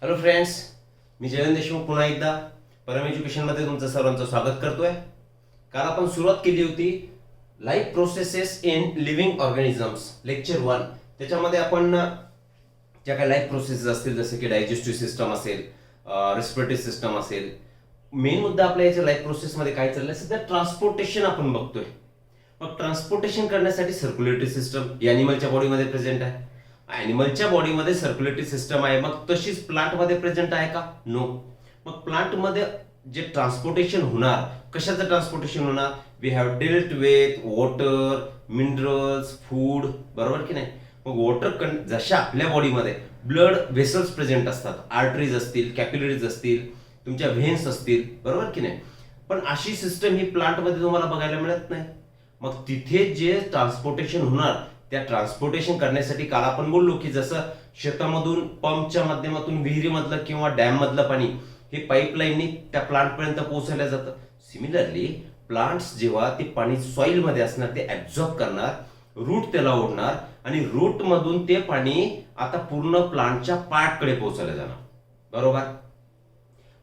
Hello friends, मी जयंत देशमुख पुन्हा एकदा परम एज्युकेशनमध्ये तुमचं सर्वांचं स्वागत करतोय. काल आपण सुरुवात केली होती life processes in living organisms lecture 1. त्याच्यामध्ये आपण ज्या काही लाईफ प्रोसेसेस असतील जसे की डायजेस्टिव्ह सिस्टम असेल, रेस्पिरेटरी सिस्टम असेल, मेन मुद्दा आपल्या याच्या लाईफ प्रोसेसमध्ये काय चाललंय सध्या ट्रान्सपोर्टेशन आपण बघतोय. मग ट्रान्सपोर्टेशन करण्यासाठी सर्क्युलेटरी सिस्टम ॲनिमलच्या बॉडीमध्ये प्रेझेंट आहे. ॲनिमलच्या बॉडीमध्ये सर्क्युलेटरी सिस्टम आहे, मग तशीच प्लांटमध्ये प्रेझेंट आहे का? नो. मग प्लांटमध्ये जे ट्रान्सपोर्टेशन होणार, कशाचं ट्रान्सपोर्टेशन होणार? We have dealt with water, minerals, food, बरोबर की नाही? मग वॉटर जशा आपल्या बॉडीमध्ये ब्लड व्हेसल्स प्रेझेंट असतात, आर्टरीज असतील, कॅपिलरीज असतील, तुमच्या व्हेन्स असतील, बरोबर की नाही? पण अशी सिस्टम ही प्लांटमध्ये तुम्हाला बघायला मिळत नाही. मग तिथे जे ट्रान्सपोर्टेशन होणार, त्या ट्रान्सपोर्टेशन करण्यासाठी काल आपण बोललो की जसं शेतामधून पंपच्या माध्यमातून विहिरीमधलं किंवा डॅम मधलं पाणी हे पाईपलाईननी त्या प्लांटपर्यंत पोहोचवलं जातं. सिमिलरली प्लांट्स जेव्हा ते पाणी सॉइल मध्ये असणार ते ऍब्झॉर्ब करणार, रूट त्याला ओढणार आणि रूट मधून ते पाणी आता पूर्ण प्लांटच्या पार्टकडे पोहोचवलं जाणार, बरोबर?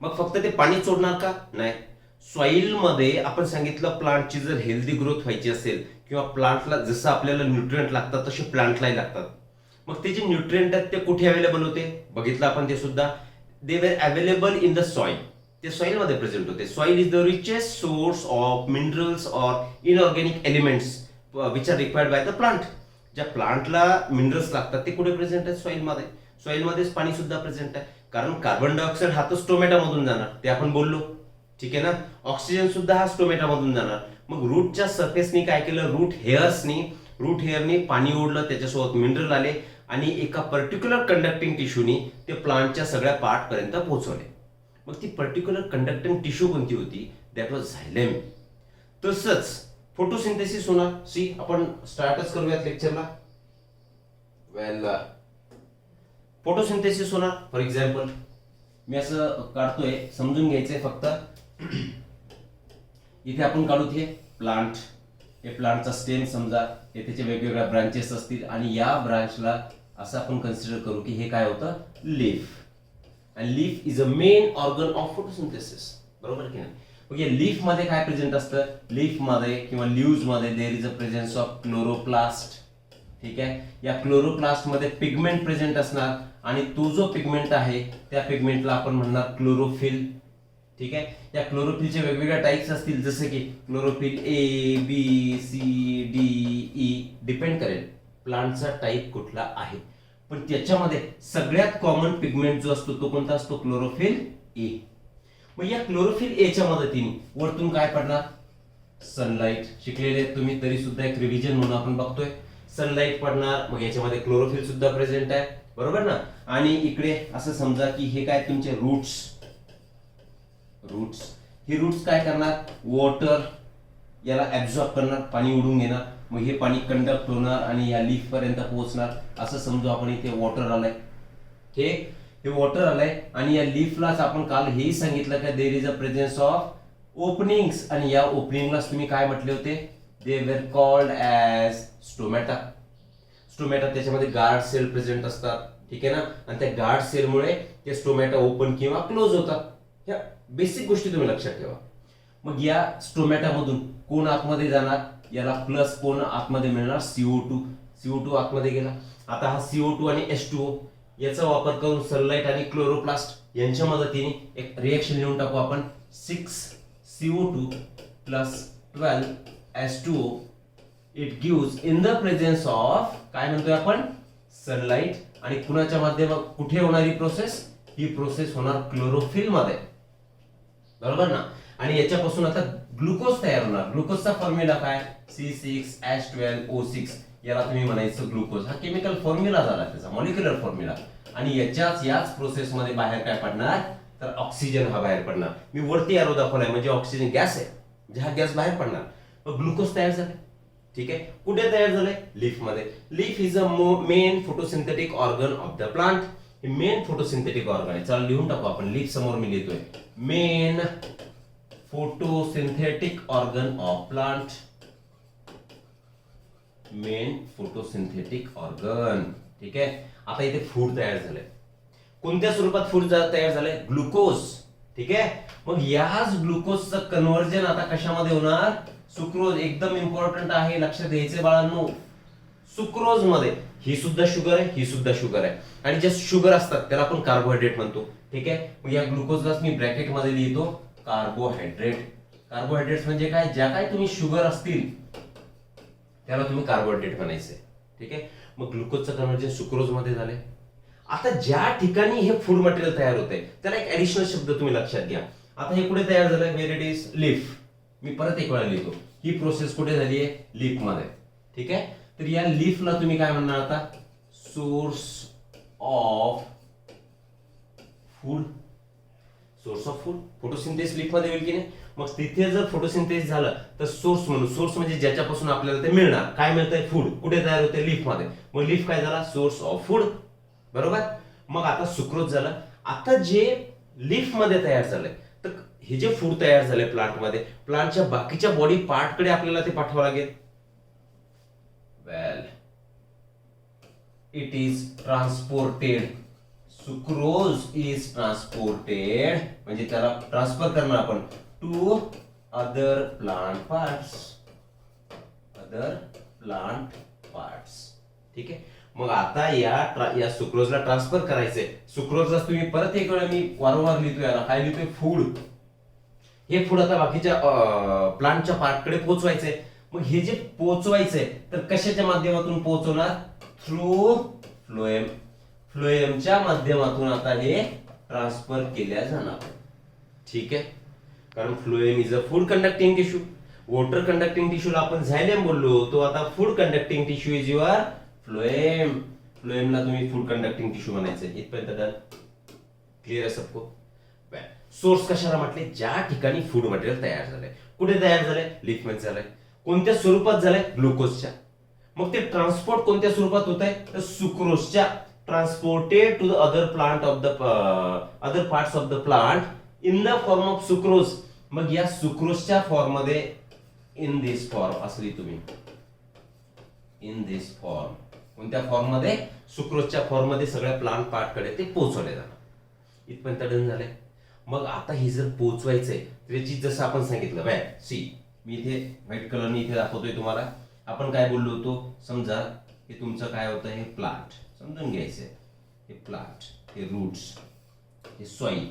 मग फक्त ते पाणी सोडणार का? नाही. सॉइल मध्ये आपण सांगितलं प्लांटची जर हेल्दी ग्रोथ व्हायची असेल किंवा प्लांटला जसं आपल्याला न्यूट्रिएंट लागतात तसे प्लांटलाही लागतात. मग ते जे न्यूट्रिएंट आहेत ते कुठे अवेलेबल होते बघितलं आपण, ते सुद्धा they were available in the soil. ते सॉइल मध्ये प्रेझेंट होते. Soil is the richest source of minerals or inorganic elements which are required by the plant. ज्या प्लांटला मिनरल्स लागतात ते कुठे प्रेझेंट आहेत? सॉइलमध्ये. सॉइलमध्येच पाणी सुद्धा प्रेझेंट आहे, कारण कार्बन डायऑक्साईड हा तर स्टोमॅटामधून जाणार, ते आपण बोललो, ठीक आहे ना? ऑक्सिजन सुद्धा हा स्टोमॅटामधून जाणार. मग रूटच्या सरफेसनी काय केलं? रूट हेअरनी पाणी ओढलं, त्याच्यासोबत मिनरल आले आणि एका पर्टिक्युलर कंडक्टिंग टिश्यूनी ते प्लांटच्या सगळ्या पार्ट पर्यंत पोहोचवले. मग ती पर्टिक्युलर कंडक्टिंग टिश्यू कोणती होती? That was xylem. तसंच फोटोसिंथेसिस होणार. सी, आपण स्टार्टच करूयात लेक्चरला. वेल, फोटोसिंथेसिस होणार. फॉर एक्झाम्पल मी असं काढतोय, समजून घ्यायचंय फक्त. इथे आपण काढू ते प्लांट, हे प्लांटचा स्टेम समजा, हे त्याचे वेगवेगळ्या ब्रांचेस असतील आणि या ब्रांचला असं आपण कन्सिडर करू की हे काय होतं? लीफ. आणि leaf is a main organ of photosynthesis, बरोबर की नाही? मग या लीफ मध्ये काय प्रेझेंट असतं? लीफ मध्ये किंवा लीव्ज मध्ये there is a presence of chloroplast. ठीक आहे. या क्लोरोप्लास्ट मध्ये पिगमेंट प्रेझेंट असणार आणि तो जो पिगमेंट आहे त्या पिगमेंटला आपण म्हणणार क्लोरोफिल. ठीक आहे. या क्लोरोफिलचे वेगवेगळ्या टाइप्स असतील, जसे की chlorophyll A, B, C, D, E, depend करेल प्लांटचा टाइप कुठला आहे. पण त्याच्यामध्ये सगळ्यात कॉमन पिगमेंट जो असतो तो कोणता असतो? Chlorophyll A. मग या क्लोरोफिल एच्या मदतीने वरतून काय पडणार? सनलाइट. शिकलेले तुम्ही तरी सुद्धा एक रिव्हिजन म्हणून आपण बघतोय. सनलाइट पडणार, मग याच्यामध्ये क्लोरोफिल सुद्धा प्रेझेंट आहे, बरोबर ना? आणि इकडे असं समजा की हे काय तुमचे रूट्स. ही रूट्स काय करणार? वॉटर याला ऍब्झॉर्ब करणार, पाणी ओढून घेणार. मग हे पाणी कंडक्ट होणार आणि या लीफ पर्यंत पोहोचणार. असं समजू आपण इथे वॉटर आलंय. हे वॉटर आलंय आणि या लीफलाच आपण काल हेही सांगितलं की there is a presence of openings, आणि या ओपनिंगलाच तुम्ही काय म्हटले होते? They were called as stomata. त्याच्यामध्ये गार्ड सेल प्रेझेंट असतात, ठीक आहे ना? आणि त्या गार्ड सेलमुळे ते स्टोमॅटा ओपन किंवा क्लोज होतात. ह्या बेसिक गोष्टी तुम्ही लक्षात ठेवा. मग या स्टोमॅटामधून कोण आतमध्ये जाणार? याला प्लस कोण आतमध्ये मिळणार? CO2 आतमध्ये गेला. आता हा CO2 आणि H2O याचा वापर करून सनलाइट आणि क्लोरोप्लास्ट यांच्या मदतीने एक रिएक्शन लिहून टाकू आपण. 6CO2 plus 12 H2O it gives in the presence of काय म्हणतोय आपण? सनलाइट. आणि कुणाच्या माध्यमात कुठे होणारी प्रोसेस? ही प्रोसेस होणार क्लोरोफिल मध्ये, बरोबर ना? आणि याच्यापासून आता ग्लुकोज तयार होणार. ग्लुकोजचा फॉर्म्युला काय? C6H12O6. याला तुम्ही म्हणायचं ग्लुकोज. हा केमिकल फॉर्म्युला झाला, त्याचा मॉलिक्युलर फॉर्म्युला. आणि याच प्रोसेस मध्ये बाहेर काय पडणार? तर ऑक्सिजन हा बाहेर पडणार. मी वरती एरो दाखवलाय म्हणजे ऑक्सिजन गॅस आहे, हा गॅस बाहेर पडणार. मग ग्लुकोज तयार झाले, ठीक आहे. कुठे तयार झाले? लीफ मध्ये. Leaf is a main photosynthetic organ of the plant. हे मेन फोटोसिंथेटिक ऑर्गन आहे. चला लिहून टाकू आपण. लीफ समोर मी लिहितोय main photosynthetic organ of plant. Main photosynthetic organ, ठीक आहे. आता इथे फूड तयार झालंय. कोणत्या स्वरूपात फूड तयार झालंय? ग्लुकोज. ठीक आहे. मग याच ग्लुकोजचं कन्व्हर्जन आता कशामध्ये होणार? सुक्रोज. एकदम इम्पॉर्टंट आहे, लक्षात घ्यायचे बाळांनो. सुक्रोज मध्ये ही सुद्धा शुगर आहे, ही सुद्धा शुगर आहे, आणि जे शुगर असतात त्याला आपण कार्बोहायड्रेट म्हणतो. ठीक आहे. मग या ग्लुकोजलाच मी ब्रॅकेट मध्ये लिहितो कार्बोहायड्रेट. कार्बोहायड्रेट्स म्हणजे काय? ज्या काय तुम्ही शुगर असतील त्याला तुम्ही कार्बोहायड्रेट म्हणायचे. ठीक आहे. मग ग्लुकोजचं कन्व्हर्जन सुक्रोज मध्ये झाले. आता ज्या ठिकाणी हे फूड मटेरियल तयार होते त्याला एक ऍडिशनल शब्द तुम्ही लक्षात घ्या. आता हे कुठे तयार झालंय? वेर इट इज लीफ. मी परत एक वेळा लिहितो. ही प्रोसेस कुठे झाली आहे? लीफ मध्ये. ठीक आहे. तर या लीफला तुम्ही काय म्हणणार आता? Source of food. Source of food. Photosynthesis leaf मध्ये होईल की नाही? मग तिथे जर फोटोसिंथेसिस झालं तर सोर्स म्हणून. सोर्स म्हणजे ज्याच्यापासून आपल्याला ते मिळणार. काय मिळतंय? फूड. कुठे तयार होते? लीफ मध्ये. मग लीफ काय झाला? Source of food. बरोबर. मग आता सुक्रोज झालं. आता जे लीफ मध्ये तयार झालंय, तर हे जे फूड तयार झालंय प्लांट मध्ये, प्लांटच्या बाकीच्या बॉडी पार्ट कडे आपल्याला ते पाठवावं लागेल. Well, it is transported. Sucrose is transported म्हणजे त्याला ट्रान्सफर करणार आपण to other plant parts. Other plant parts. ठीक आहे. मग आता या सुक्रोजला ट्रान्सफर करायचंय. सुक्रोजला तुम्ही परत एक वेळा मी वारंवार लिहितोय, याला काय लिहितोय? फूड. हे फूड आता बाकीच्या प्लांटच्या पार्टकडे पोहोचवायचंय. मग हे जे पोहोचवायचंय तर कशाच्या माध्यमातून पोहोचवणार? Through phloem. फ्लोएमच्या माध्यमातून आता हे ट्रान्सफर केल्या जाणार. ठीक आहे. कारण phloem is a food conducting tissue. Water conducting टिश्यूला आपण झायलेम बोललो, तो आता food conducting tissue is your phloem. फ्लोएमला तुम्ही फूड कंडक्टिंग टिश्यू म्हणायचं. इथपर्यंत डन. क्लिअर आहे सबको? सोर्स कशाला म्हटले? ज्या ठिकाणी फूड मटेरियल तयार झालंय. कुठे तयार झालंय? लीफ मध्ये झालंय. कोणत्या स्वरूपात झालंय? ग्लुकोजच्या. मग ते ट्रान्सपोर्ट कोणत्या स्वरूपात होत आहे? तर सुक्रोजच्या. Transported to the other plant of the other parts of the plant in the form of sucrose. मग या सुक्रोजच्या फॉर्म मध्ये इन दिस फॉर्म असली तुम्ही. In this form. कोणत्या फॉर्म मध्ये? सुक्रोजच्या फॉर्म मध्ये सगळ्या प्लांट पार्ट कडे ते पोहोचवले जाणार. इथपर्यंत डन झालंय. मग आता हे जर पोहोचवायचंय त्याची जसं आपण सांगितलं, बाय सी मी इथे व्हाईट कलरने इथे दाखवतोय तुम्हाला. आपण काय बोललो होतो? समजा हे तुमचं काय होतं? हे प्लांट समजून घ्यायचंय. हे प्लांट, हे रूट्स, हे सॉइल.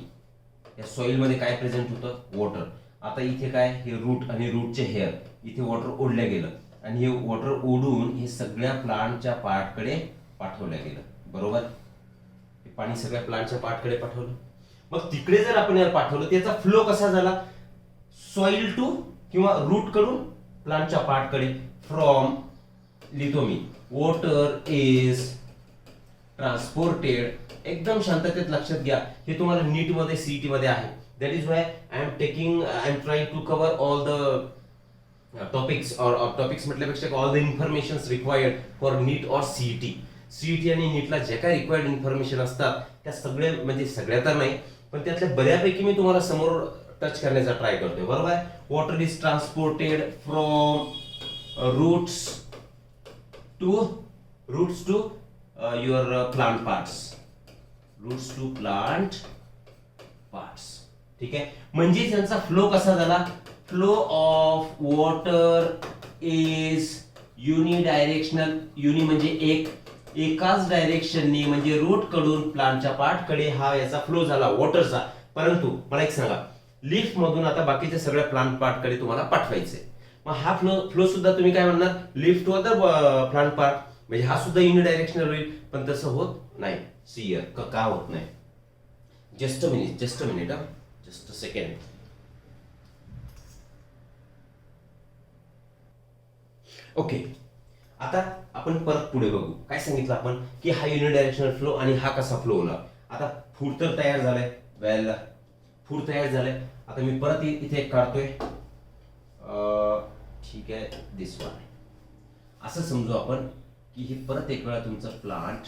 या सॉइल मध्ये काय प्रेझेंट होतं? वॉटर. आता इथे काय? हे रूट आणि रूटचे हेअर. इथे वॉटर ओढलं गेलं आणि हे वॉटर ओढून हे सगळ्या प्लांटच्या पार्टकडे पाठवलं गेलं. बरोबर. हे पाणी सगळ्या प्लांटच्या पार्टकडे पाठवलं. मग तिकडे जर आपण याला पाठवलं त्याचा फ्लो कसा झाला? सॉइल टू किंवा रूट कडून प्लांटच्या पार्टकडे. फ्रॉम लिहितो मी. Water is transported. एकदम शांततेत लक्षात घ्या. हे तुम्हाला नीट मध्ये सीईटी मध्ये आहे. That is why I am trying to cover all the topics or topics म्हटल्यापेक्षा all the information required for NEET or CET. CET आणि नीटला जे काही रिक्वायर्ड इन्फॉर्मेशन असतात त्या सगळ्या, म्हणजे सगळ्या तर नाही पण त्यातल्या बऱ्यापैकी मी तुम्हाला समोर टच करण्याचा ट्राय करतोय. बरोबर आहे. Water is transported from roots to your plant parts. Roots to plant parts. ठीक आहे. म्हणजे त्यांचा फ्लो कसा झाला? Flow of water is unidirectional. Uni म्हणजे एकाच डायरेक्शननी, म्हणजे रूट कडून प्लांटच्या पार्ट कडे हा याचा फ्लो झाला वॉटरचा. परंतु मला एक सांगा, लीफ मधून आता बाकीच्या सगळ्या प्लांट पार्ट कडे तुम्हाला पाठवायचे. मग हा फ्लो सुद्धा तुम्ही काय म्हणणार? Leaf to other plant part. म्हणजे हा सुद्धा युनिडायरेक्शनल होईल. पण तसं होत नाही. सियर का होत नाही? Just a minute, just a second. Okay. आता आपण परत पुढे बघू. काय सांगितलं आपण? की हा युनिडायरेक्शनल फ्लो आणि हा कसा फ्लो होणार. आता फूड तर तयार झालंय. वेल, फूड तयार झालंय. आता मी परत इथे एक काढतोय. ठीक आहे. दिस वन. असं समजू आपण की हे परत एक वेळा तुमचं प्लांट,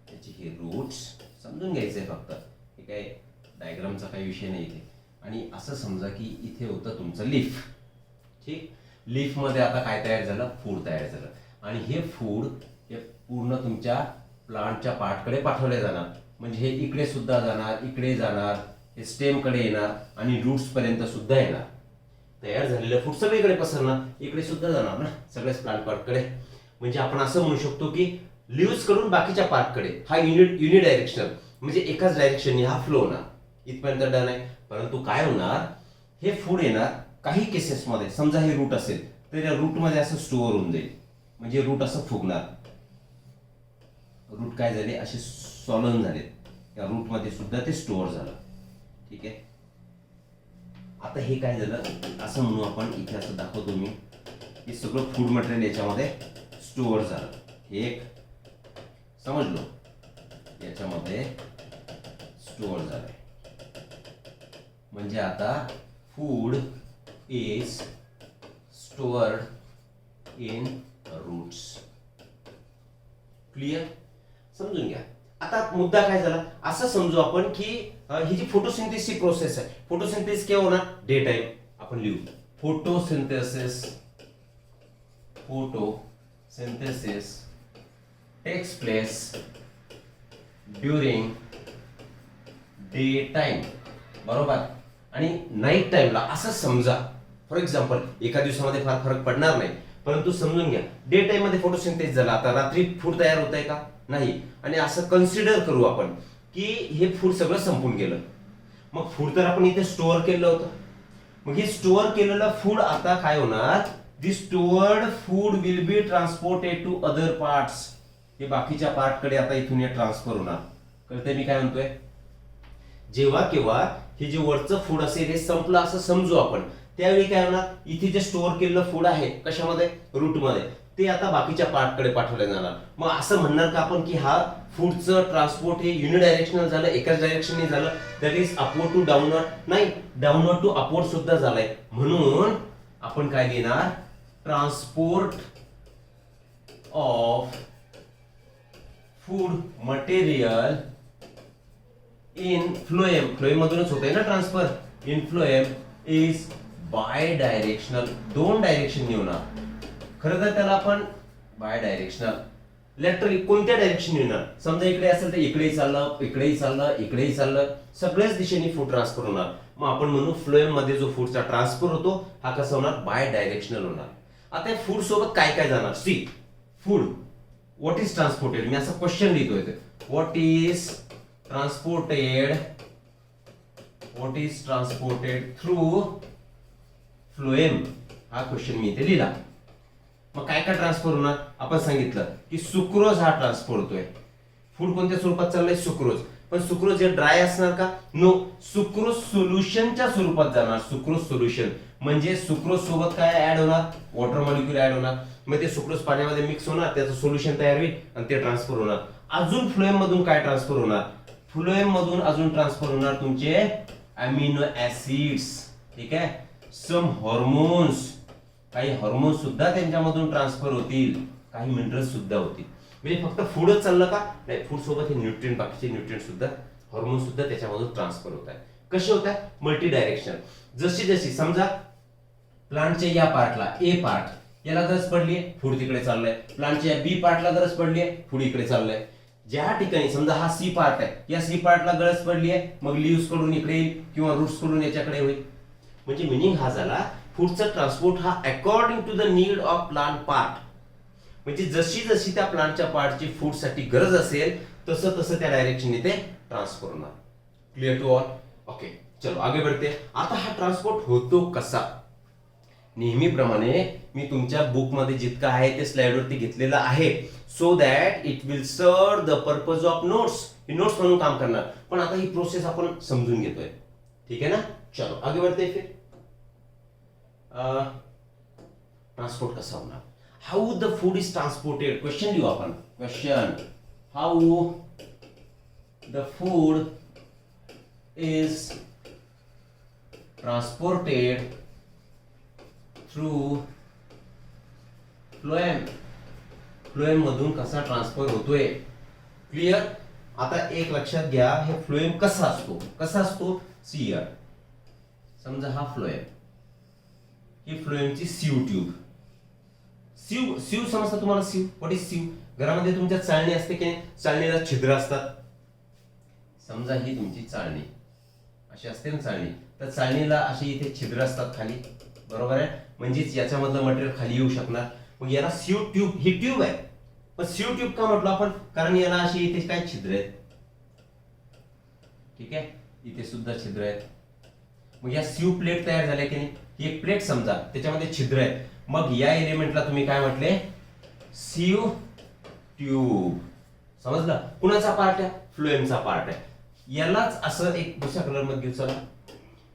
त्याचे हे रूट्स समजून घ्यायचंय फक्त. हे काय डायग्रामचा काही विषय नाही इथे. आणि असं समजा की इथे होतं तुमचं लीफ. ठीक. लीफ मध्ये आता काय तयार झालं? फूड तयार झालं. आणि हे फूड हे पूर्ण तुमच्या प्लांटच्या पार्टकडे पाठवले जाणार. म्हणजे हे इकडे सुद्धा जाणार, इकडे जाणार, हे स्टेमकडे येणार आणि रूट्स पर्यंत सुद्धा येणार. तयार झालेलं फूड सगळीकडे पसरणार, इकडे सुद्धा जाणार ना सगळ्याच प्लांट पार्टकडे. म्हणजे आपण असं म्हणू शकतो की लिव्स कडून बाकीच्या पार्टकडे हा युनिडायरेक्शनल, म्हणजे एकाच डायरेक्शनने हा फ्लो होणार. इथपर्यंत डन आहे. परंतु काय होणार, हे फूड येणार काही केसेसमध्ये, समजा हे रूट असेल तर या रूटमध्ये असं स्टोअर होऊन जाईल. म्हणजे रूट असं फुगणार, रूट काय झाले असे सॉलन झाले, या रूटमध्ये सुद्धा ते स्टोअर झालं. ठीक आहे. आता हे काय झालं असं म्हणू आपण, इथे असं दाखवतो मी, हे सगळं फूड मटेरियल याच्यामध्ये स्टोअर झालं. हे एक समजलो, याच्यामध्ये स्टोअर झालंय. म्हणजे आता food is stored in roots. Clear, समजून घ्या. आता मुद्दा काय झाला, असं समजू आपण की ही जी फोटोसिंथेसिस प्रोसेस आहे, फोटोसिंथेसिस केव्हा होणार, डे टाइम. आपण लिहू photosynthesis takes place during day time, बरोबर. आणि नाईट टाइमला असं समजा, फॉर एक्झाम्पल एका दिवसामध्ये फार फरक पडणार नाही, परंतु समजून घ्या डे टाइम मध्ये फोटोसिंथेसिस झाला. आता रात्री फूड तयार होत आहे का, नाही. आणि असं कन्सिडर करू आपण की हे फूड सगळं संपून गेलं. मग फूड तर आपण इथे स्टोअर केलं होतं. मग हे स्टोअर केलेलं फूड आता काय होणार, the stored food will be transported to other parts. हे बाकीच्या पार्टकडे आता इथून हे ट्रान्सफर होणार. कळतंय मी काय म्हणतोय. जेव्हा केव्हा हे जे वरचं फूड असेल हे संपलं असं समजू आपण, त्यावेळी काय होणार, इथे जे स्टोअर केलेलं फूड आहे कशामध्ये, रूटमध्ये, ते आता बाकीच्या पार्टकडे पाठवले जाणार. मग असं म्हणणार का आपण की हा फूडचं ट्रान्सपोर्ट हे युनिडायरेक्शनल झालं, एकाच डायरेक्शनने झालं, that is upward to downward, नाही, डाऊनवर्ड टू अपवर्ड सुद्धा झालंय. म्हणून आपण काय देणार, transport of food material in phloem, phloem मधूनच होतंय ना transfer, in phloem is bidirectional, दोन डायरेक्शन होणार. खरं तर त्याला आपण बाय डायरेक्शनल, लॅटरली कोणत्या डायरेक्शन येणार, समजा इकडे असेल तर इकडेही चाललं, इकडेही चाललं, इकडेही चाललं, सगळ्याच दिशेने फूड ट्रान्सफर होणार. मग आपण म्हणू फ्लोएम मध्ये जो फूडचा ट्रान्सफर होतो हा कसा होणार, बाय डायरेक्शनल होणार. आता या फूड सोबत काय काय जाणार, see food what is transported, मी असं क्वेश्चन लिहितोय, what is transported through phloem, हा क्वेश्चन मी इथे लिहिला. मग काय काय ट्रान्सफर होणार, आपण सांगितलं की सुक्रोज हा ट्रान्सफर होतोय. फूड कोणत्या स्वरूपात चाललंय, सुक्रोज. पण सुक्रोज हे ड्राय असणार का, नो, सुक्रोज सोल्युशनच्या स्वरूपात जाणार. सुक्रोज सोल्युशन म्हणजे सुक्रोज सोबत काय ऍड होणार, वॉटर मॉलिक्यूल ऍड होणार. मग ते सुक्रोज पाण्यामध्ये मिक्स होणार, त्याचं सोल्युशन तयार होईल आणि ते ट्रान्सफर होणार. अजून फ्लोएम मधून काय ट्रान्सफर होणार, फ्लोएम मधून अजून ट्रान्सफर होणार तुमचे अमिनो ऍसिड्स. ठीक आहे, सम हॉर्मोन्स, काही हॉर्मोन्स सुद्धा त्यांच्यामधून ट्रान्सफर होतील, काही मिनरल्स सुद्धा होतील. म्हणजे फक्त फूडच चाललं का, नाही, फूड सोबत हे न्यूट्रिएंट, बाकीचे न्यूट्रिएंट सुद्धा, हॉर्मोन सुद्धा त्याच्यामधून ट्रान्सफर होत आहे. कसे होत आहे, मल्टी डायरेक्शन. जशी जशी समजा प्लांटच्या या पार्टला, ए पार्ट याला गरज पडलीये, फूड तिकडे चाललंय. प्लांटच्या बी पार्टला गरज पडलीये, फूड इकडे चाललंय. ज्या ठिकाणी समजा हा सी पार्ट आहे, या सी पार्टला गरज पडलीये, मग लिव्स कडून इकडे येईल किंवा रूट्स कडून याच्याकडे होईल. म्हणजे मिनिंग हा झाला, फूडचा ट्रान्सपोर्ट हा according to the need of plant part. म्हणजे जशी जशी त्या प्लांटच्या पार्टची फूड साठी गरज असेल तसं तसं त्या डायरेक्शनने ते ट्रान्सफर होणार. Clear to all, okay. चलो आगे बढ़ते. आता हा ट्रान्सपोर्ट होतो कसा, नेहमीप्रमाणे मी तुमच्या बुक मध्ये जितकं आहे ते स्लाइड वरती घेतलेलं आहे, so that it will serve the purpose of notes. He notes म्हणून काम करणार, पण आता ही प्रोसेस आपण समजून घेतोय. ठीक आहे ना, चलो आगे बढ़ते. फिर ट्रान्सपोर्ट कसा होणार, how the food is transported. Question लिहू आपण, question, how the food is transported through phloem. Phloem मधून कसा ट्रान्सफर होतोय. क्लिअर. आता एक लक्षात घ्या, हे फ्लोएम कसा असतो, कसा असतो, सी समजा हा फ्लोएम, ही फ्लोएमची सीव ट्यूब. सीव समजता तुम्हाला, सीव, व्हॉट इज सीव, घरामध्ये तुमच्या चाळणी असते की नाही, चाळणीला छिद्र असतात. समजा ही तुमची चाळणी अशी असते ना चाळणी, तर चाळणीला अशी इथे छिद्र असतात खाली, बरोबर आहे. म्हणजेच याच्यामधलं मटेरियल खाली येऊ शकणार. मग याला सीयू ट्यूब, ही ट्यूब आहे, पण सीयू ट्यूब का म्हटलं आपण, कारण याला अशी इथे काय छिद्र आहेत, ठीक आहे, इथे सुद्धा छिद्र आहेत. मग या सीयू प्लेट तयार झाल्या की नाही, ही एक प्लेट समजा, त्याच्यामध्ये छिद्र आहे. मग या एलिमेंटला तुम्ही काय म्हटले, सीयू ट्यूब. समजलं. कुणाचा पार्ट आहे, फ्लोएमचा पार्ट आहे. यालाच असं एक दुसऱ्या कलर मध्ये घेऊ चला,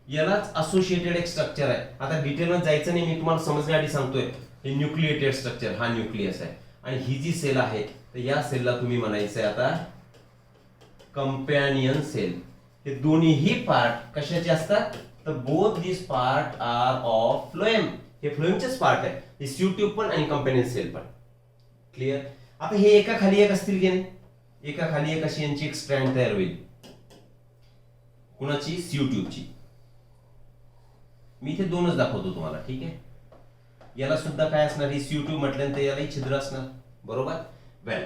यालाच असोसिएटेड एक स्ट्रक्चर आहे. आता डिटेलमध्ये जायचं नाही, मी तुम्हाला समजण्यासाठी सांगतोय. हे न्यूक्लिएटेड स्ट्रक्चर, हा न्यूक्लियस आहे, आणि ही जी सेल आहे तर या सेलला तुम्ही म्हणायचंय आता कंपॅनियन सेल. हे दोन्हीही पार्ट कशाचे असतात, तर both this part are of phloem. हे फ्लोएमचेच पार्ट आहे, हे सीयू ट्यूब पण आणि कंपॅनियन सेल पण. क्लिअर. आता हे एका खाली एक असतील की नाही, एका खाली एक अशी यांची एक स्ट्रँड तयार होईल. कुणाची, सीयू ट्यूबची. मी इथे दोनच दाखवतो तुम्हाला, ठीक आहे. याला सुद्धा काय असणार, ही सीयू ट्यूब म्हटल्यानंतर यालाही छिद्र असणार, बरोबर. वेल,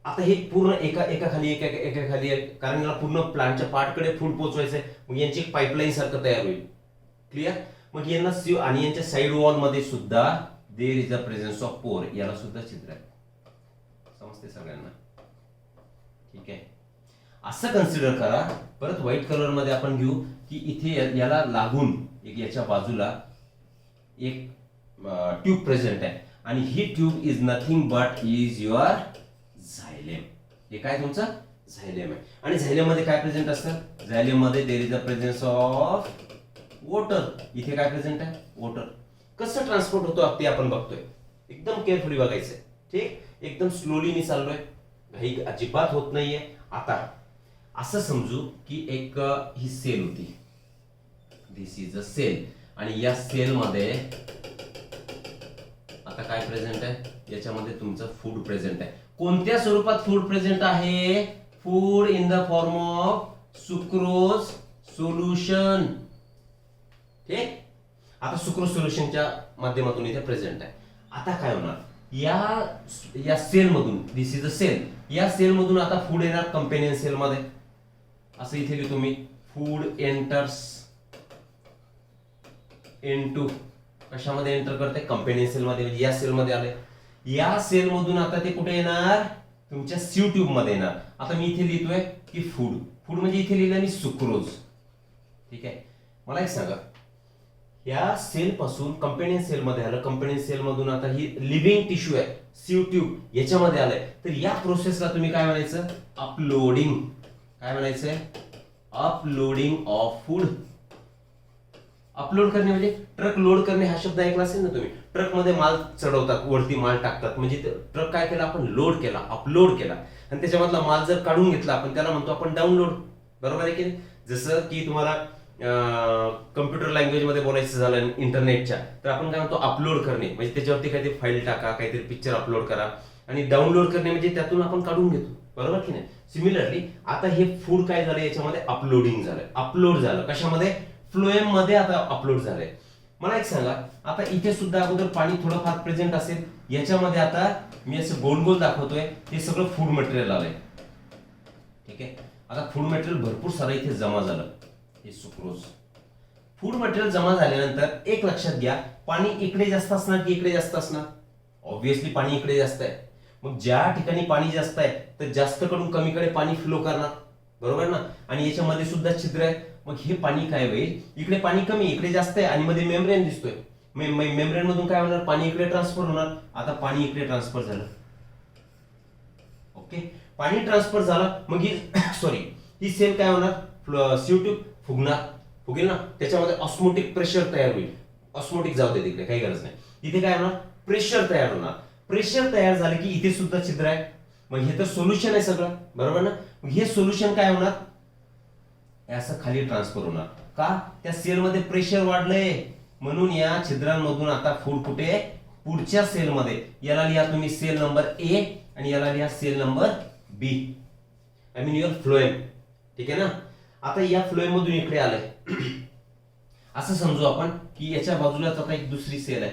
आता हे पूर्ण एका खाली एका खाली एक, कारण याला पूर्ण प्लांटच्या पार्टकडे फूड पोहोचवायचंय. मग यांची एक पाईपलाईन सारखं तयार होईल. क्लिअर. मग यांना सीयू आणि यांच्या साइड वॉल मध्ये सुद्धा there is a presence of pore, याला सुद्धा छिद्र आहे. समजते सगळ्यांना, ठीक आहे. असं कन्सिडर करा. परत व्हाईट कलर मध्ये आपण घेऊ की इथे याला लागून एक याच्या बाजूला एक ट्यूब प्रेझेंट आहे, आणि ही tube is nothing but is your xylem. हे काय तुमचं झायलेम आहे. आणि झायलेम मध्ये काय प्रेझेंट असतं, झायलेम मध्ये there is a presence of water. इथे काय प्रेझेंट आहे, वॉटर. कसं ट्रान्सपोर्ट होतो ते आपण बघतोय. एकदम केअरफुली बघायचंय, ठीक. एकदम स्लोली मी चाललोय, घाई अजिबात होत नाहीये. आता असं समजू की एक ही सेल होती, दिस इज अ सेल, आणि या सेल मध्ये आता काय प्रेझेंट आहे, याच्यामध्ये तुमचं फूड प्रेझेंट आहे. कोणत्या स्वरूपात फूड प्रेझेंट आहे, food in the form of sucrose solution. ठीक. आता सुक्रोज सोल्युशनच्या माध्यमातून इथे प्रेझेंट आहे. आता काय होणार, या सेल मधून, दिस इज अ सेल, या सेल मधून आता फूड येणार कंपॅनियन सेल मध्ये. असं इथे लिहितो मी, फूड एंटर्स इनटू, कशामध्ये एंटर करते, कंपॅनियन सेल मध्ये. या सेल मध्ये आले, या सेल मधून आता ते कुठे येणार, तुमच्या सीयू ट्यूब मध्ये येणार. आता मी इथे लिहितोय की फूड, फूड म्हणजे इथे लिहिलं मी सुक्रोज, ठीक आहे. मला एक सांगा, या सेल पासून कंपॅनियन सेल मध्ये आलं, कंपॅनियन सेल मधून आता ही लिव्हिंग टिश्यू आहे सीयू ट्यूब, याच्यामध्ये आलंय. तर या प्रोसेसला तुम्ही काय म्हणायचं, अपलोडिंग. काय म्हणायचंय, अपलोडिंग ऑफ फूड. अपलोड करणे म्हणजे ट्रक लोड करणे, हा शब्द ऐकला असेल ना तुम्ही. ट्रक मध्ये माल चढवतात, वरती माल टाकतात, म्हणजे ट्रक काय केला, आपण लोड केला, अपलोड केला, आणि त्याच्यामधला माल जर काढून घेतला आपण, त्याला म्हणतो आपण डाउनलोड, बरोबर आहे की. जसं की तुम्हाला कम्प्युटर लँग्वेज मध्ये बोलायचं झालं इंटरनेटच्या, तर आपण काय म्हणतो, अपलोड करणे म्हणजे त्याच्यावरती काहीतरी फाईल टाका, काहीतरी पिक्चर अपलोड करा. आणि डाउनलोड करणे म्हणजे त्यातून आपण काढून घेतो, बरोबर की नाही. सिमिलरली आता हे फूड काय झालं, याच्यामध्ये अपलोडिंग झालं, अपलोड झालं. कशामध्ये, फ्लोएम मध्ये आता अपलोड झालंय. मला एक सांगा, आता इथे सुद्धा अगोदर पाणी थोडंफार प्रेझेंट असेल, याच्यामध्ये आता मी असं गोल गोल दाखवतोय, हे सगळं फूड मटेरियल आलंय, ठीक आहे. आता फूड मटेरियल भरपूर सारं इथे जमा झालं, हे सुक्रोज. फूड मटेरियल जमा झाल्यानंतर एक लक्षात घ्या, पाणी इकडे जास्त असणार की इकडे जास्त असणार, ऑब्व्हियसली पाणी इकडे जास्त आहे. मग ज्या ठिकाणी पाणी जास्त आहे तर जास्त कडून कमीकडे पाणी फ्लो करणार, बरोबर ना. आणि याच्यामध्ये सुद्धा छिद्र आहे. मग हे पाणी काय होईल, इकडे पाणी कमी, इकडे जास्त आहे, आणि मध्ये मेम्ब्रेन दिसतोय. मेम्ब्रेन मधून काय होणार, पाणी इकडे ट्रान्सफर होणार. आता पाणी इकडे ट्रान्सफर झालं, ओके. पाणी ट्रान्सफर झालं, मग ही सॉरी ही सेल काय होणार, सीयू ट्यूब फुगेल ना, त्याच्यामध्ये ऑस्मोटिक प्रेशर तयार होईल. ऑस्मोटिक जाऊ दे तिकडे, काही गरज नाही. इथे काय होणार, प्रेशर तयार होणार. प्रेशर तयार झालं की इथे सुद्धा छिद्र आहे. मग हे तर सोल्युशन आहे सगळं, बरोबर ना. मग हे सोल्युशन काय होणार, असं खाली ट्रान्सफर होणार. का, त्या सेल मध्ये प्रेशर वाढलंय, म्हणून या छिद्रांमधून आता फूड कुठे, पुढच्या सेल मध्ये. याला लिहा तुम्ही सेल नंबर ए, आणि याला लिहा cell number B, I mean your phloem, ठीक आहे ना. आता या फ्लोएम मधून इकडे आलंय, असं समजू आपण की याच्या बाजूलाच आता एक दुसरी सेल आहे,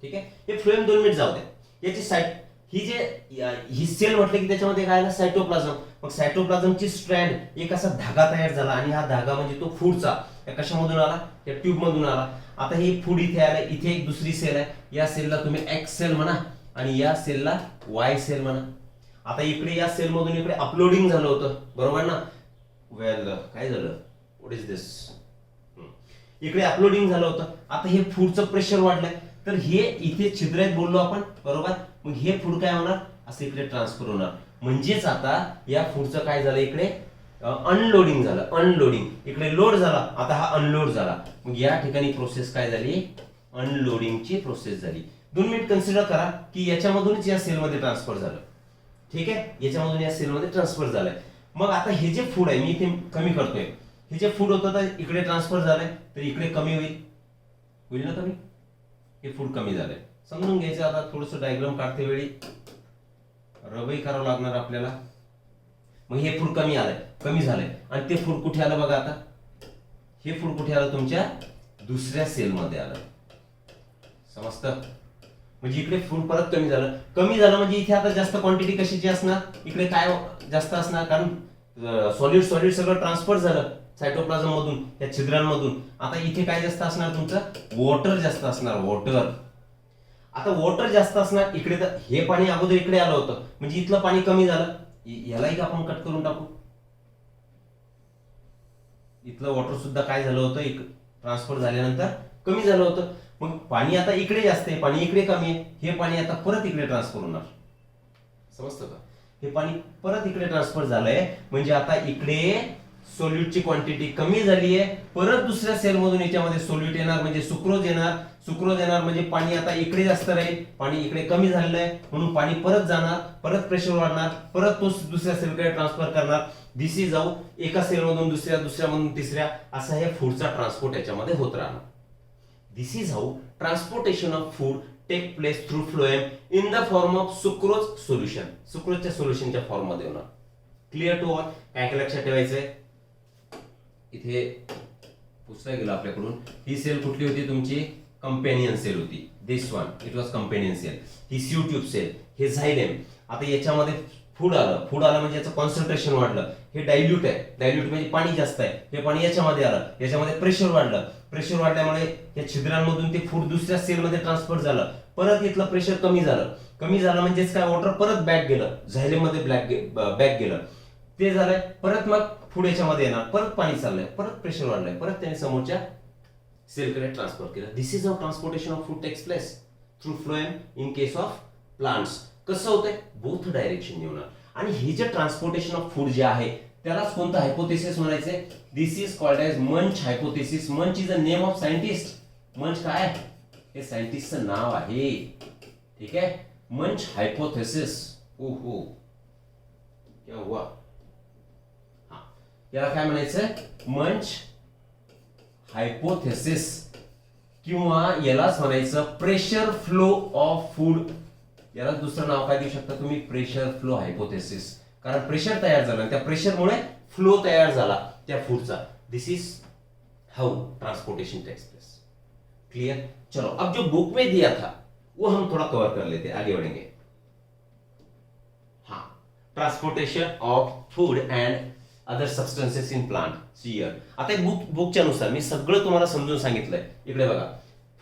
ठीक आहे. हे फ्लोएम 2 मिनिट जाऊ द्या. याची साइड, ही सेल म्हटलं की त्याच्यामध्ये काय आलं, सायटोप्लाझम. मग सायटोप्लाझमची स्ट्रँड एक असा धागा तयार झाला आणि हा धागा म्हणजे तो फूडचा कशामधून आला, त्या ट्यूब मधून आला. आता हे फूड इथे आलं, इथे एक दुसरी सेल आहे, या सेलला तुम्ही एक्स सेल म्हणा आणि या सेलला वाय सेल म्हणा. आता इकडे या सेल मधून इकडे अपलोडिंग झालं होतं, बरोबर ना. वेल काय झालं, व्हॉट इज दिस, इकडे अपलोडिंग झालं होतं. आता हे फूडचं प्रेशर वाढलंय, तर हे इथे छिद्र आहेत बोललो आपण, बरोबर. मग हे फूड काय होणार, असं इकडे ट्रान्सफर होणार. म्हणजेच आता या फूडचं काय झालं, इकडे अनलोडिंग झालं, अनलोडिंग. इकडे लोड झाला, आता हा अनलोड झाला. मग या ठिकाणी प्रोसेस काय झाली, अनलोडिंगची प्रोसेस झाली. 2 मिनिट कन्सिडर करा की याच्यामधूनच या सेलमध्ये ट्रान्सफर झालं, ठीक आहे, याच्यामधून या सेलमध्ये ट्रान्सफर झालंय. मग आता हे जे फूड आहे मी इथे कमी करतोय, हे जे फूड होतं तर इकडे ट्रान्सफर झालंय, तर इकडे कमी होईल ना कमी, हे फूड कमी झालंय. समजून घ्यायचं. आता थोडंसं डायग्राम काढते वेळी रवई करावं लागणार आपल्याला. मग हे फूड कमी आलंय, कमी झालंय, आणि ते फूड कुठे आलं बघा. आता हे फूड कुठे आलं, तुमच्या दुसऱ्या सेलमध्ये आलं, समजतं. म्हणजे इकडे फूड परत कमी झालं. कमी झालं म्हणजे इथे आता जास्त क्वांटिटी कशाची असणार, इकडे काय जास्त असणार, कारण सॉलिड सगळं ट्रान्सफर झालं सायटोप्लाझम मधून या छिद्रांमधून. आता इथे काय जास्त असणार, तुमचं वॉटर जास्त असणार, वॉटर. आता वॉटर जास्त असणार इकडे, तर हे पाणी अगोदर इकडे आलं होतं म्हणजे इथलं पाणी कमी झालं. यालाही आपण कट करून टाकू. इथलं वॉटर सुद्धा काय झालं होतं, ट्रान्सफर झाल्यानंतर कमी झालं होतं. मग पाणी आता इकडे जास्त आहे, पाणी इकडे कमी आहे. हे पाणी आता परत इकडे ट्रान्सफर होणार, समजतं का. हे पाणी परत इकडे ट्रान्सफर झालंय म्हणजे आता इकडे सोल्यूटची क्वांटिटी कमी झाली आहे. परत दुसऱ्या सेल मधून याच्यामध्ये सोल्यूट येणार म्हणजे सुक्रोज येणार. सुक्रोज येणार म्हणजे पाणी आता इकडे जास्त राहील, पाणी इकडे कमी झालेलं आहे म्हणून पाणी परत जाणार, परत प्रेशर वाढणार, परत तो दुसऱ्या सेलकडे ट्रान्सफर करणार. दिस इज हाऊ एका सेल मधून दुसऱ्या, दुसऱ्यामधून तिसऱ्या, असा हे फूडचा ट्रान्सपोर्ट याच्यामध्ये होत राहणार. This is how transportation of food take place through phloem in the form of sucrose solution. सुक्रोजच्या सोल्युशनच्या फॉर्म मध्ये होणार. Clear to all. काय काय लक्षात ठेवायचंय, इथे पुस्तक गेलं आपल्याकडून. ही सेल कुठली होती, तुमची कंपेनियन सेल होती. This one it was companion cell. ही स्यू ट्यूब सेल, हे झायलेम. आता याच्यामध्ये फूड आलं, फूड आलं म्हणजे याचं कॉन्सन्ट्रेशन वाढलं. हे डायल्यूट आहे, डायल्यूट म्हणजे पाणी जास्त आहे. हे पाणी याच्यामध्ये आलं, याच्यामध्ये प्रेशर वाढलं. प्रेशर वाढल्यामुळे या छिद्रांमधून ते फूड दुसऱ्या सेलमध्ये ट्रान्सफर झालं. परत इथलं प्रेशर कमी झालं. कमी झालं म्हणजेच काय, वॉटर परत बॅक गेलं, झायलेम मध्ये बॅक गेलं. ते झालंय. परत मग फूड याच्यामध्ये येणार, परत पाणी चाललंय, परत प्रेशर वाढलंय, परत त्याने समोरच्या सेलकडे ट्रान्सफर केलं. This is how transportation of food takes place through phloem in case of plants. कसं होतंय, बोथ डायरेक्शन होणार. आणि हे जे ट्रान्सपोर्टेशन ऑफ फूड जे आहे त्यालाच कोणतं हायपोथेसिस म्हणायचंय, दिस इज कॉल्ड एज मंच हायपोथेसिस. मंच is a name of scientist. मंच काय, हे सायंटिस्टचं नाव आहे, ठीक आहे. मंच हायपोथेसिस. ओहो क्या हुआ, याला काय म्हणायचं, मंच हायपोथेसिस, किंवा यालाच म्हणायचं प्रेशर फ्लो ऑफ फूड. याला दुसरं नाव काय देऊ शकता तुम्ही, प्रेशर फ्लो हायपोथेसिस. कारण प्रेशर तयार झालं, त्या प्रेशरमुळे फ्लो तयार झाला त्या फूडचा. This is how transportation takes place. Clear. चलो अब जो बुक में दिया था वो हम थोड़ा कवर कर लेते हैं, आगे बढ़ेंगे. हाँ, transportation of food and other substances in plant. सियर. आता बुकच्या नुसार मी सगळं तुम्हाला समजून सांगितलंय. इकडे बघा,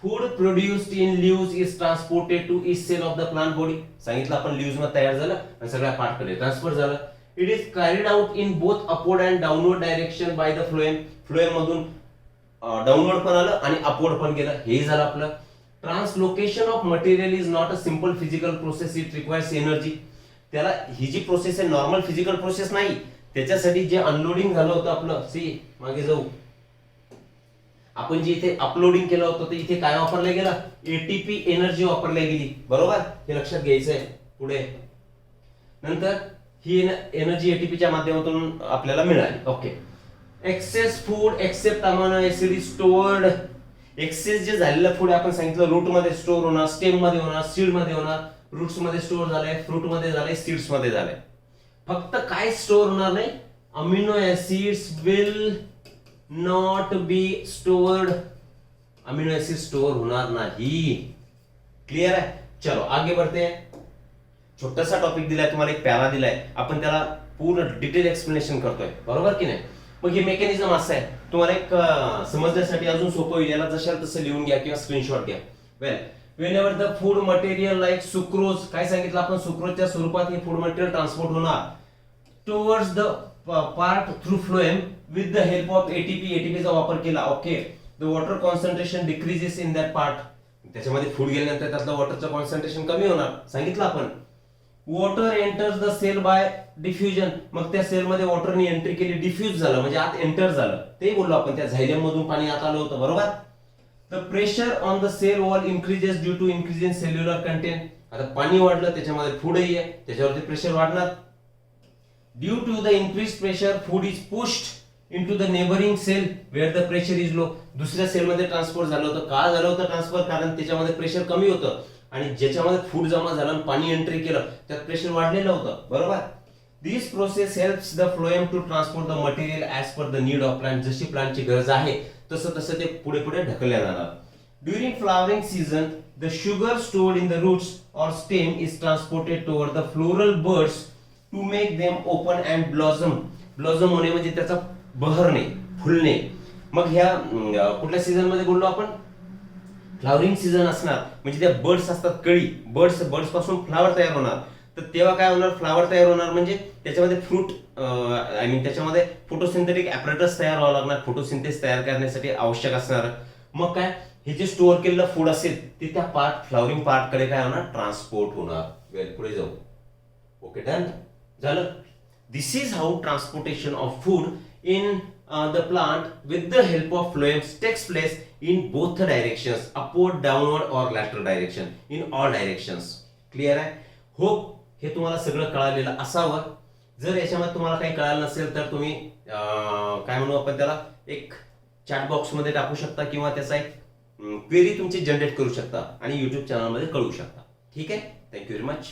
food produced in leaves is transported to each cell of the plant body. सांगितलं आपण, लीव्स मध्ये तयार झालं आणि सगळ्या पार्ट कडे ट्रान्सफर झालं. It is carried out in both upward and downward direction by the phloem. Phloem मधून डाउनवर्ड पण आलं आणि अपवर्ड पण गेलं. हे झालं आपलं. Translocation of material is not a simple physical process, it requires energy. त्याला ही जी प्रोसेस आहे नॉर्मल फिजिकल प्रोसेस नाही. त्याच्यासाठी जे अनलोडिंग झालं होतं आपलं, सी मागे जाऊ, आपण जे इथे अपलोडिंग केलं होतं ते इथे काय वापरलं गेलं, एटीपी एनर्जी वापरली गेली, बरोबर. हे लक्षात घ्यायचंय. पुढे नंतर ही एनर्जी एटीपीच्या माध्यमातून आपल्याला मिळाली. Okay. Excess food except amino acid is stored. Excess जे झालेलं फूड आपण सांगितलं रूट मध्ये स्टोअर होणार, स्टेम मध्ये होणार, सीड मध्ये होणार. रूट्स मध्ये स्टोअर झालंय, फ्रूट मध्ये झालंय, सीड्स मध्ये झालंय. फक्त काय स्टोअर होणार नाही, amino acids will not be stored. Amino acid store होणार नाही. क्लियर है. चलो आगे बढ़ते हैं. छोटासा टॉपिक दिलाय, तुम्हाला एक पॅरा दिलाय, आपण त्याला पूर्ण डिटेल एक्सप्लेनेशन करतोय, बरोबर की नाही? मग हे मेकॅनिझम असं आहे, तुम्हाला एक समजण्यासाठी अजून सोपं होईल, याला जशाल तसं लिहून घ्या किंवा स्क्रीनशॉट घ्या. वेल, whenever the food material like sucrose, काय सांगितलं आपण, सुक्रोजच्या स्वरूपात हे फूड मटेरियल ट्रान्सपोर्ट होणार towards the part through phloem with the help of ATP चा वापर केला. Okay, the water concentration decreases in that part. त्याच्यामध्ये फूड गेल्यानंतर त्यातलं वॉटरचं कॉन्सन्ट्रेशन कमी होणार, सांगितलं आपण. Water enters the cell by diffusion, मग त्या सेल मध्ये वॉटरने एंट्री केली, डिफ्यूज झालं म्हणजे आत एंटर झालं, ते बोललो आपण, त्या झायलम मधून पाणी आत आलं होतं, बरोबर. The pressure on the cell wall increases due to increase in cellular content. आता पाणी वाढलं, त्याच्यामध्ये फूडही आहे, त्याच्यावरती प्रेशर वाढणार. Due to the increase pressure food is pushed into the neighbouring cell where the pressure is low. दुसऱ्या सेलमध्ये ट्रान्सफर झालं होतं. का झालं होतं ट्रान्सफर? कारण त्याच्यामध्ये प्रेशर कमी होतं आणि ज्याच्यामध्ये फूड जमा झालं आणि पाणी एंट्री केलं त्यात प्रेशर वाढलेलं होतं, बरोबर. This process helps the phloem to transport the material as per the need of plant. जशी प्लांटची गरज आहे तसं तसं ते पुढे पुढे ढकलल्या जाणार. During flowering season the sugar stored in the roots or stem is transported toward the floral birds to make them open and blossom. Blossom होणे म्हणजे त्याचा बहरणे, फुलणे. मग ह्या कुठल्या सीझन मध्ये बोललो आपण? फ्लॉवरिंग सीझन असणार, म्हणजे त्या बर्ड्स असतात, कळी, बर्ड्स पासून फ्लावर तयार होणार. तर तेव्हा काय होणार? फ्लावर तयार होणार म्हणजे त्याच्यामध्ये फ्रूट आय मीन त्याच्यामध्ये फोटोसिंथेटिक ॲपरेटस तयार व्हावं लागणार, फोटोसिंथेसिस तयार करण्यासाठी आवश्यक असणार. मग काय, हे जे स्टोअर केलेलं फूड असेल ते त्या फ्लॉवरिंग पार्ट कडे काय होणार? ट्रान्सपोर्ट होणार. वेल, पुढे जाऊ. ओके, डन झालं. This is how transportation of food in the plant with the help of phloems takes place in both directions, upward, downward or lateral direction, in all directions. Clear आहे? Hope हे तुम्हाला सगळं कळालेलं असावं. जर याच्यामध्ये तुम्हाला काही कळालं नसेल तर तुम्ही काय म्हणू आपण त्याला, एक चॅट बॉक्स मध्ये टाकू शकता किंवा त्याचा एक क्वेरी तुमची जनरेट करू शकता आणि युट्यूब चॅनलमध्ये कळवू शकता. ठीक आहे, थँक्यू व्हेरी मच.